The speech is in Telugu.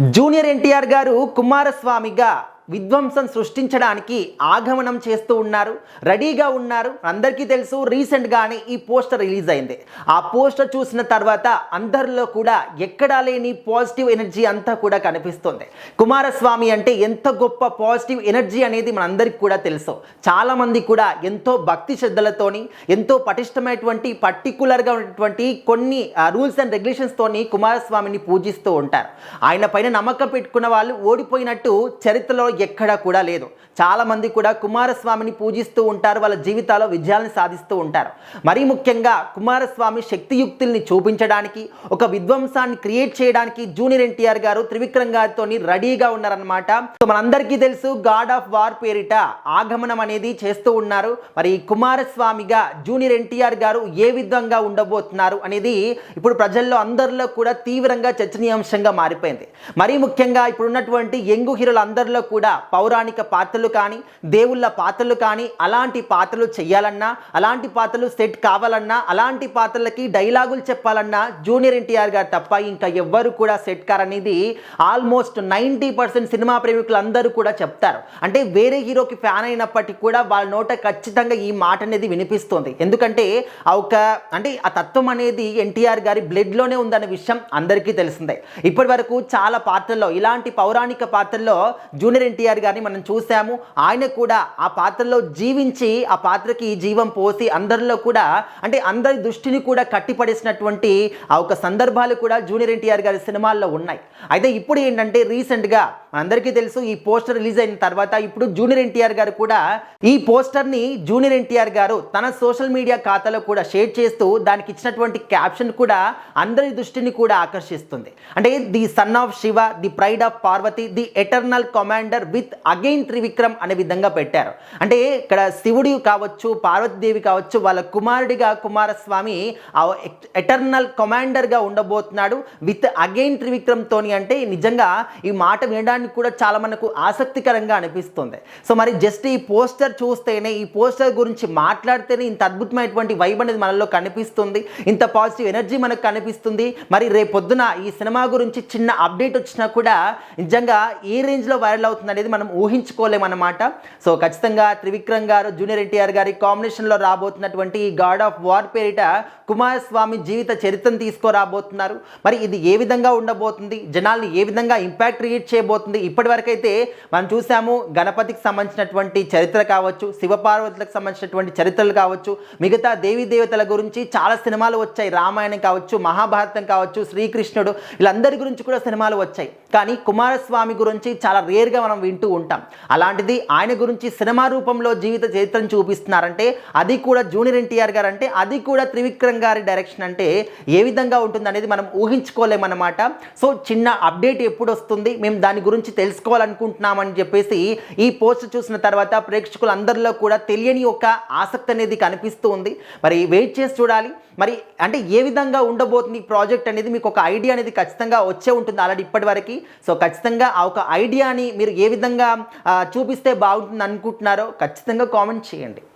జూనియర్ ఎన్టీఆర్ గారు కుమారస్వామిగా విధ్వంసం సృష్టించడానికి ఆగమనం చేస్తూ ఉన్నారు, రెడీగా ఉన్నారు. అందరికీ తెలుసు, రీసెంట్గానే ఈ పోస్టర్ రిలీజ్ అయింది. ఆ పోస్టర్ చూసిన తర్వాత అందరిలో కూడా ఎక్కడా లేని పాజిటివ్ ఎనర్జీ అంతా కూడా కనిపిస్తుంది. కుమారస్వామి అంటే ఎంత గొప్ప పాజిటివ్ ఎనర్జీ అనేది మనందరికీ కూడా తెలుసు. చాలామంది కూడా ఎంతో భక్తి శ్రద్ధలతోని, ఎంతో పటిష్టమైనటువంటి పర్టికులర్గా ఉన్నటువంటి కొన్ని రూల్స్ అండ్ రెగ్యులేషన్స్తోని కుమారస్వామిని పూజిస్తూ ఉంటారు. ఆయన పైన నమ్మకం పెట్టుకున్న వాళ్ళు ఓడిపోయినట్టు చరిత్రలో ఎక్కడా కూడా లేదు. చాలామంది కూడా కుమారస్వామిని పూజిస్తూ ఉంటారు, వాళ్ళ జీవితాల్లో విజయాలను సాధిస్తూ ఉంటారు. మరీ ముఖ్యంగా కుమారస్వామి శక్తియుక్తుల్ని చూపించడానికి, ఒక విధ్వంసాన్ని క్రియేట్ చేయడానికి జూనియర్ ఎన్టీఆర్ గారు త్రివిక్రమ్ గారితో రెడీగా ఉన్నారనమాట. సో మనందరికీ తెలుసు, గాడ్ ఆఫ్ వార్ పేరిట ఆగమనం అనేది చేస్తూ ఉన్నారు. మరి కుమారస్వామిగా జూనియర్ ఎన్టీఆర్ గారు ఏ విధంగా ఉండబోతున్నారు అనేది ఇప్పుడు ప్రజల్లో అందరిలో కూడా తీవ్రంగా చర్చనీయాంశంగా మారిపోయింది. మరీ ముఖ్యంగా ఇప్పుడున్నటువంటి యంగ్ హీరోలు అందరిలో కూడా పౌరాణిక పాత్రలు కానీ, దేవుళ్ళ పాత్రలు కానీ, అలాంటి పాత్రలు చేయాలన్నా, అలాంటి పాత్రలు సెట్ కావాలన్నా, అలాంటి పాత్రలకి డైలాగులు చెప్పాలన్నా జూనియర్ ఎన్టీఆర్ గారు తప్ప ఇంకా ఎవ్వరు కూడా సెట్ కారనేది ఆల్మోస్ట్ 90% సినిమా ప్రేమికులు అందరూ కూడా చెప్తారు. అంటే వేరే హీరోకి ఫ్యాన్ అయినప్పటికీ కూడా వాళ్ళ నోట ఖచ్చితంగా ఈ మాట అనేది వినిపిస్తుంది. ఎందుకంటే ఆ తత్వం అనేది ఎన్టీఆర్ గారి బ్లడ్లోనే ఉందనే విషయం అందరికీ తెలిసిందే. ఇప్పటి వరకు చాలా పాత్రల్లో, ఇలాంటి పౌరాణిక పాత్రల్లో జూనియర్ ఎన్టీఆర్ గారిని మనం చూసాము. ఆయన కూడా ఆ పాత్రలో జీవించి, ఆ పాత్రకి జీవం పోసి అందరిలో కూడా, అంటే అందరి దృష్టిని కూడా కట్టిపడేసినటువంటి ఒక సందర్భాలు కూడా జూనియర్ ఎన్టీఆర్ గారి సినిమాల్లో ఉన్నాయి. అయితే ఇప్పుడు ఏంటంటే రీసెంట్గా మనందరికీ తెలుసు, ఈ పోస్టర్ రిలీజ్ అయిన తర్వాత ఇప్పుడు జూనియర్ ఎన్టీఆర్ గారు కూడా ఈ పోస్టర్ని జూనియర్ ఎన్టీఆర్ గారు తన సోషల్ మీడియా ఖాతాలో కూడా షేర్ చేస్తూ దానికి ఇచ్చినటువంటి క్యాప్షన్ కూడా అందరి దృష్టిని కూడా ఆకర్షిస్తుంది. అంటే the son of Shiva, the pride of Parvati, the eternal commander with again Trivikram అనే విధంగా పెట్టారు. అంటే ఇక్కడ శివుడి కావచ్చు, పార్వతీదేవి కావచ్చు, వాళ్ళ కుమారుడిగా కుమారస్వామి ఎటర్నల్ కమాండర్గా ఉండబోతున్నాడు విత్ అగైన్ త్రివిక్రమ్ తోని. అంటే నిజంగా ఈ మాట వినడానికి కూడా చాలా మనకు ఆసక్తికరంగా అనిపిస్తుంది. సో మరి జస్ట్ ఈ పోస్టర్ చూస్తేనే, ఈ పోస్టర్ గురించి మాట్లాడితేనే ఇంత అద్భుతమైనటువంటి వైబ్ అనేది మనలో కనిపిస్తుంది, ఇంత పాజిటివ్ ఎనర్జీ మనకు కనిపిస్తుంది. మరి రేపొద్దున ఈ సినిమా గురించి చిన్న అప్డేట్ వచ్చినా కూడా నిజంగా ఏ రేంజ్లో వైరల్ అవుతుంది అనేది మనం ఊహించుకోలేమన్నమాట. సో ఖచ్చితంగా త్రివిక్రమ్ గారు జూనియర్ ఎన్టీఆర్ గారి కాంబినేషన్లో రాబోతున్నటువంటి ఈ గాడ్ ఆఫ్ వార్ పేరిట కుమారస్వామి జీవిత చరిత్రను తీసుకురాబోతున్నారు. మరి ఇది ఏ విధంగా ఉండబోతుంది, జనాల్ని ఏ విధంగా ఇంపాక్ట్ క్రియేట్ చేయబోతుంది? ఇప్పటివరకైతే మనం చూసాము, గణపతికి సంబంధించినటువంటి చరిత్ర కావచ్చు, శివపార్వతులకు సంబంధించినటువంటి చరిత్రలు కావచ్చు, మిగతా దేవీ దేవతల గురించి చాలా సినిమాలు వచ్చాయి. రామాయణం కావచ్చు, మహాభారతం కావచ్చు, శ్రీకృష్ణుడు, వీళ్ళందరి గురించి కూడా సినిమాలు వచ్చాయి. కానీ కుమారస్వామి గురించి చాలా రేర్గా మనం వింటూ ఉంటాం. అలాంటిది ఆయన గురించి సినిమా రూపంలో జీవిత చరిత్రను చూపిస్తున్నారంటే, అది కూడా జూనియర్ ఎన్టీఆర్ గారు, అంటే అది కూడా త్రివిక్రమ్ గారి డైరెక్షన్, అంటే ఏ విధంగా ఉంటుంది అనేది మనం ఊహించుకోలేమన్నమాట. సో చిన్న అప్డేట్ ఎప్పుడు వస్తుంది, మేము దాని గురించి తెలుసుకోవాలనుకుంటున్నామని చెప్పేసి ఈ పోస్ట్ చూసిన తర్వాత ప్రేక్షకులందరిలో కూడా తెలియని ఒక ఆసక్తి అనేది కనిపిస్తూ ఉంది. మరి వెయిట్ చేసి చూడాలి. మరి అంటే ఏ విధంగా ఉండబోతుంది ఈ ప్రాజెక్ట్ అనేది మీకు ఒక ఐడియా అనేది ఖచ్చితంగా వచ్చే ఉంటుంది ఆల్రెడీ ఇప్పటివరకు. సో ఖచ్చితంగా ఆ ఒక ఐడియాని మీరు ఏ విధంగా చూపిస్తే బాగుంటుంది అనుకుంటున్నారో ఖచ్చితంగా కామెంట్ చేయండి.